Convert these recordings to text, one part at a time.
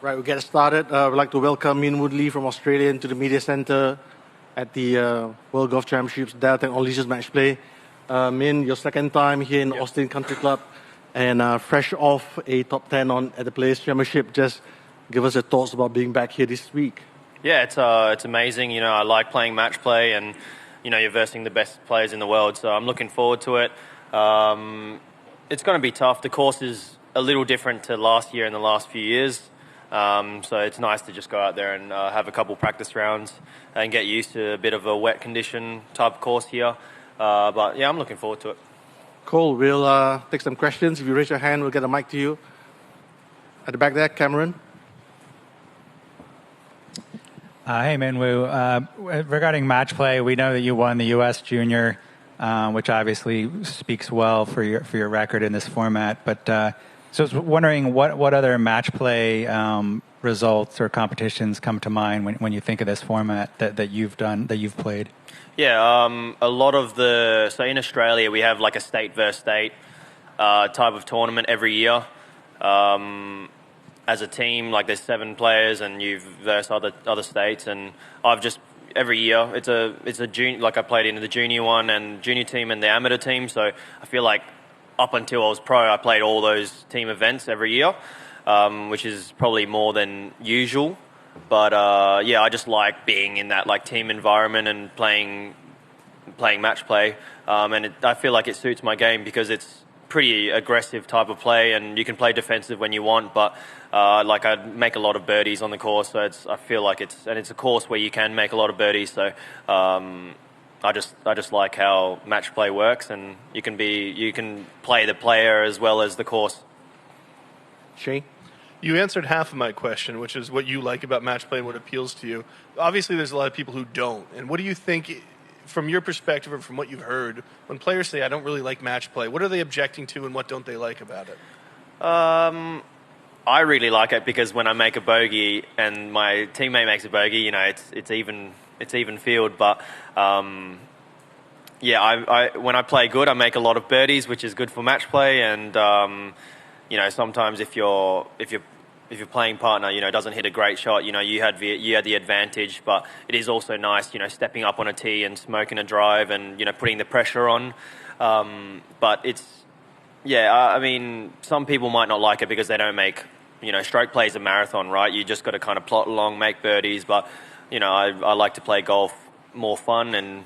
Right, we'll get started. We'd like to welcome Min Woodley from Australia into the media center at the World Golf Championships Dell Technologies Match Play. Min, your second time here in Austin Country Club and fresh off a top 10 at the Players Championship. Just give us your thoughts about being back here this week. Yeah, it's amazing. You know, I like playing match play, and you know, you're versing the best players in the world. So I'm looking forward to it. It's going to be tough. The course is a little different to last year and the last few years. So it's nice to just go out there and have a couple practice rounds and get used to a bit of a wet condition type course here. But yeah, I'm looking forward to it. Cool. We'll take some questions. If you raise your hand, we'll get a mic to you. At the back there, Cameron. Hey, Minwoo. Regarding match play, we know that you won the U.S. Junior, which obviously speaks well for your record in this format. But so I was wondering what other match play results or competitions come to mind when you think of this format that you've played. Yeah, a lot of so in Australia we have like a state versus state type of tournament every year. As a team, like there's 7 players and you verse other states, and I've just every year it's a junior, like I played in the junior one and junior team and the amateur team. So I feel like up until I was pro, I played all those team events every year, which is probably more than usual. But yeah, I just like being in that like team environment and playing match play, and I feel like it suits my game because it's pretty aggressive type of play, and you can play defensive when you want. But like I make a lot of birdies on the course, so I feel like it's a course where you can make a lot of birdies. So I just like how match play works, and you can play the player as well as the course. Shane? You answered half of my question, which is what you like about match play and what appeals to you. Obviously, there's a lot of people who don't. And what do you think, from your perspective or from what you've heard, when players say, I don't really like match play, what are they objecting to and what don't they like about it? I really like it because when I make a bogey and my teammate makes a bogey, you know, it's even field. But yeah, when I play good, I make a lot of birdies, which is good for match play. And you know, sometimes if your playing partner, you know, doesn't hit a great shot, you know, you had the advantage. But it is also nice, you know, stepping up on a tee and smoking a drive and, you know, putting the pressure on. But I mean, some people might not like it because they don't make, you know, stroke play is a marathon, right? You just got to kind of plot along, make birdies. But, you know, I like to play golf more fun, and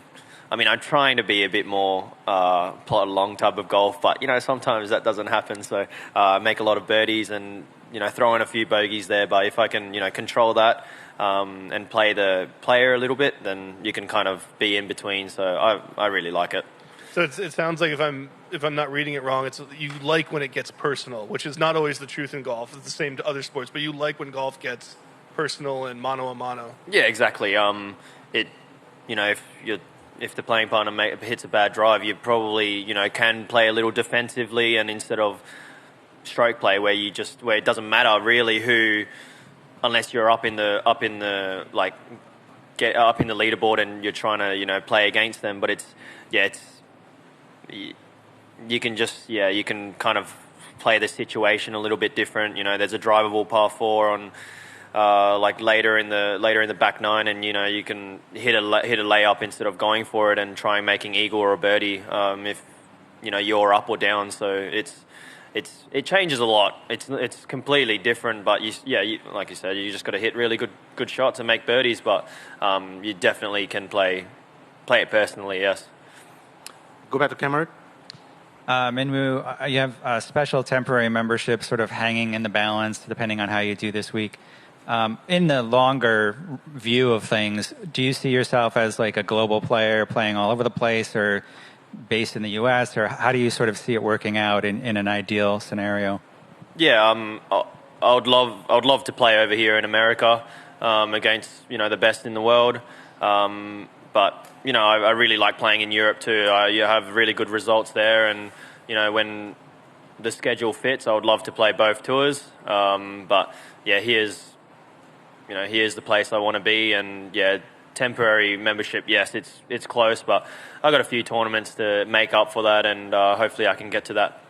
I mean, I'm trying to be a bit more plot along type of golf, but, you know, sometimes that doesn't happen. So I make a lot of birdies and, you know, throw in a few bogeys there. But if I can, you know, control that and play the player a little bit, then you can kind of be in between. So I really like it. So it sounds like if I'm not reading it wrong, it's you like when it gets personal, which is not always the truth in golf. It's the same to other sports, but you like when golf gets personal and mano a mano. Yeah, exactly. You know, if the playing partner hits a bad drive, you probably, you know, can play a little defensively, and instead of stroke play where it doesn't matter really who, unless you're up in the leaderboard and you're trying to, you know, play against them. But you can kind of play the situation a little bit different. You know, there's a drivable par 4 on like later in the back 9, and, you know, you can hit a layup instead of going for it and trying making eagle or a birdie if, you know, you're up or down. So it changes a lot. It's completely different. But like you said, you just got to hit really good shots and make birdies. But you definitely can play it personally. Yes. Go back to Cameron. Minwoo, you have a special temporary membership sort of hanging in the balance depending on how you do this week. In the longer view of things, do you see yourself as like a global player playing all over the place, or based in the U.S., or how do you sort of see it working out in an ideal scenario? Yeah, I would love to play over here in America against, you know, the best in the world. But, you know, I really like playing in Europe too. You have really good results there, and, you know, when the schedule fits, I would love to play both tours. But yeah, here's the place I want to be, and yeah, temporary membership. Yes, it's close, but I've got a few tournaments to make up for that, and hopefully I can get to that.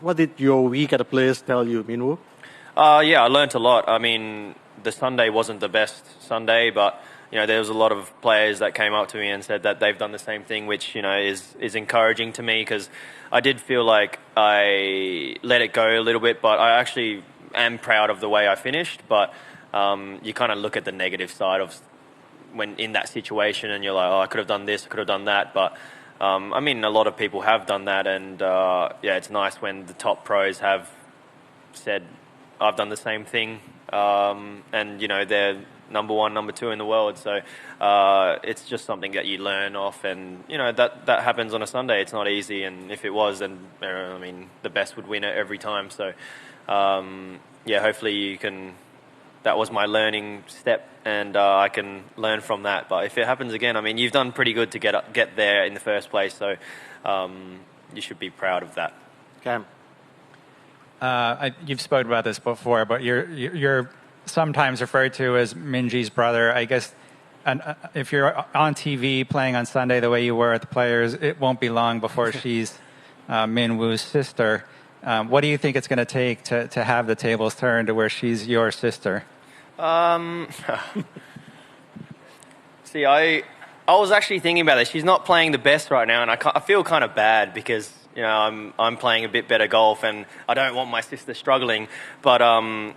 What did your week at the Players tell you, Minwoo? Yeah, I learnt a lot. I mean, the Sunday wasn't the best Sunday, but there was a lot of players that came up to me and said that they've done the same thing, which is encouraging to me, because I did feel like I let it go a little bit, but I actually am proud of the way I finished. But you kind of look at the negative side of when in that situation, and you're like, oh, I could have done this, I could have done that, but I mean, a lot of people have done that, and yeah, it's nice when the top pros have said, I've done the same thing, and they're number one, number two in the world. So it's just something that you learn off, and that happens on a Sunday. It's not easy, and if it was, then I mean, the best would win it every time. So yeah, hopefully you can. That was my learning step, and I can learn from that. But if it happens again, I mean, you've done pretty good to get there in the first place, so you should be proud of that. Cam. You've spoken about this before, but you're sometimes referred to as Minji's brother. I guess, and if you're on TV playing on Sunday the way you were at the Players, it won't be long before she's Minwoo's sister. What do you think it's going to take to have the tables turned to where she's your sister? See, I was actually thinking about this. She's not playing the best right now, and I feel kind of bad because I'm playing a bit better golf, and I don't want my sister struggling. But I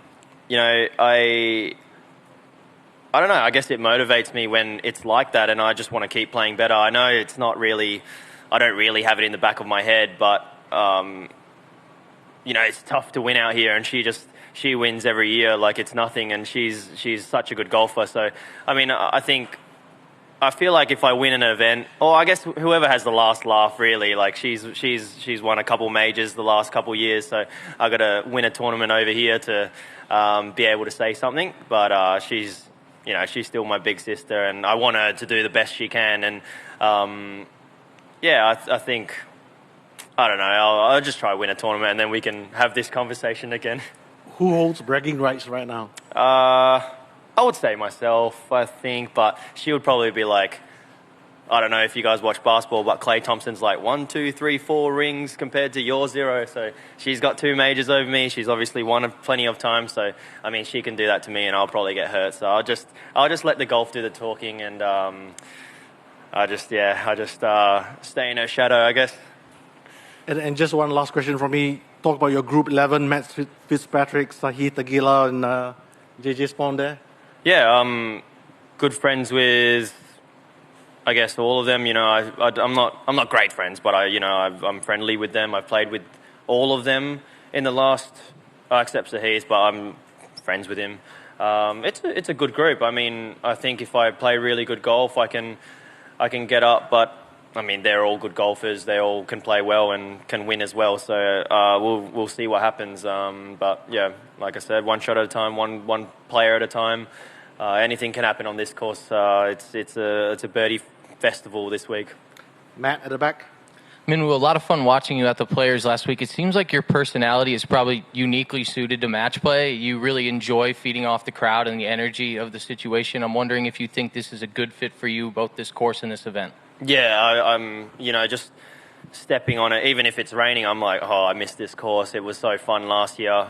don't know. I guess it motivates me when it's like that, and I just want to keep playing better. I know it's not really. I don't really have it in the back of my head, but it's tough to win out here, and she wins every year like it's nothing, and she's such a good golfer. So, I mean, I feel like if I win an event, or I guess whoever has the last laugh, really, like she's won a couple majors the last couple years, so I got to win a tournament over here to be able to say something. But she's still my big sister, and I want her to do the best she can. And yeah, I think. I don't know. I'll just try to win a tournament, and then we can have this conversation again. Who holds bragging rights right now? I would say myself, I think, but she would probably be like, I don't know if you guys watch basketball, but Klay Thompson's like 1, 2, 3, 4 rings compared to your 0. So she's got 2 majors over me. She's obviously won plenty of times. So I mean, she can do that to me, and I'll probably get hurt. So I'll just let the golf do the talking, and I just stay in her shadow, I guess. And just one last question from me. Talk about your group 11, Matt Fitzpatrick, Sahith Aguilar, and JJ Spawn there. Yeah, good friends with, I guess, all of them. I'm not great friends, but I'm friendly with them. I've played with all of them in the last, except Sahith, but I'm friends with him. It's a good group. I mean, I think if I play really good golf, I can get up, but. I mean, they're all good golfers. They all can play well and can win as well. So we'll see what happens. But yeah, like I said, one shot at a time, one player at a time. Anything can happen on this course. It's a birdie festival this week. Matt at the back. Minwoo, a lot of fun watching you at the Players last week. It seems like your personality is probably uniquely suited to match play. You really enjoy feeding off the crowd and the energy of the situation. I'm wondering if you think this is a good fit for you, both this course and this event. Yeah, I'm just stepping on it. Even if it's raining, I'm like, oh, I missed this course. It was so fun last year.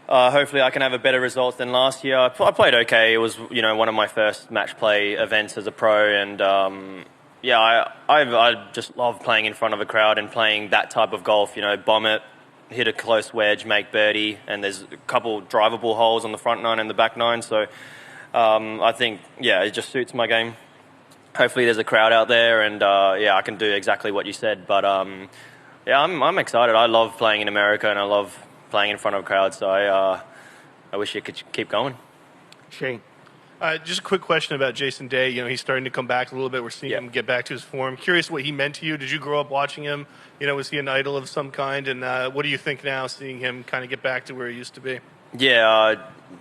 Hopefully I can have a better result than last year. I played okay. It was, one of my first match play events as a pro, and yeah, I just love playing in front of a crowd and playing that type of golf. Bomb it, hit a close wedge, make birdie, and there's a couple drivable holes on the front nine and the back nine. So I think, yeah, it just suits my game. Hopefully there's a crowd out there, and yeah, I can do exactly what you said. But yeah, I'm excited. I love playing in America, and I love playing in front of crowds. So I wish it could keep going. Shane. Just a quick question about Jason Day. He's starting to come back a little bit. We're seeing him get back to his form. Curious what he meant to you. Did you grow up watching him? Was he an idol of some kind? And what do you think now, seeing him kind of get back to where he used to be? Yeah,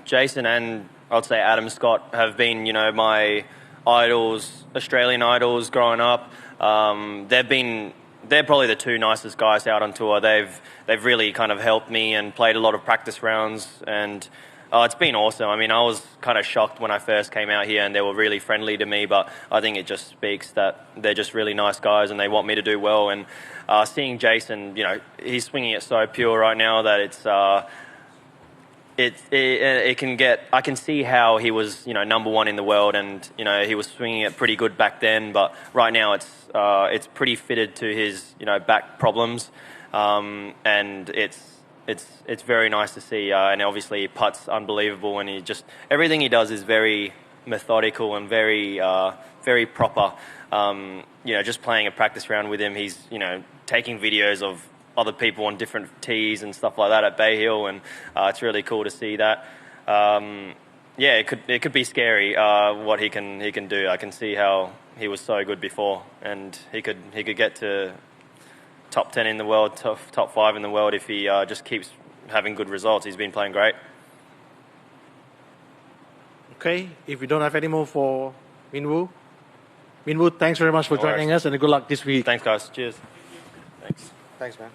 Jason and I'd say Adam Scott have been, my idols, Australian idols growing up. They're probably the 2 nicest guys out on tour. They've really kind of helped me and played a lot of practice rounds, and Oh, it's been awesome. I mean, I was kind of shocked when I first came out here and they were really friendly to me, but I think it just speaks that they're just really nice guys and they want me to do well. And seeing Jason, you know, he's swinging it so pure right now that it can get. I can see how he was, you know, #1 in the world, and you know he was swinging it pretty good back then. But right now it's pretty fitted to his, you know, back problems, and it's very nice to see. And obviously he putts unbelievable, and he just everything he does is very methodical and very proper. You know, just playing a practice round with him, he's, you know, taking videos of other people on different tees and stuff like that at Bay Hill, and it's really cool to see that. Yeah, it could be scary what he can do. I can see how he was so good before, and he could get to top 10 in the world, top 5 in the world if he just keeps having good results. He's been playing great. Okay, if we don't have any more for Minwoo, thanks very much for joining us, and good luck this week. Thanks, guys. Cheers. Thanks. Thanks, man.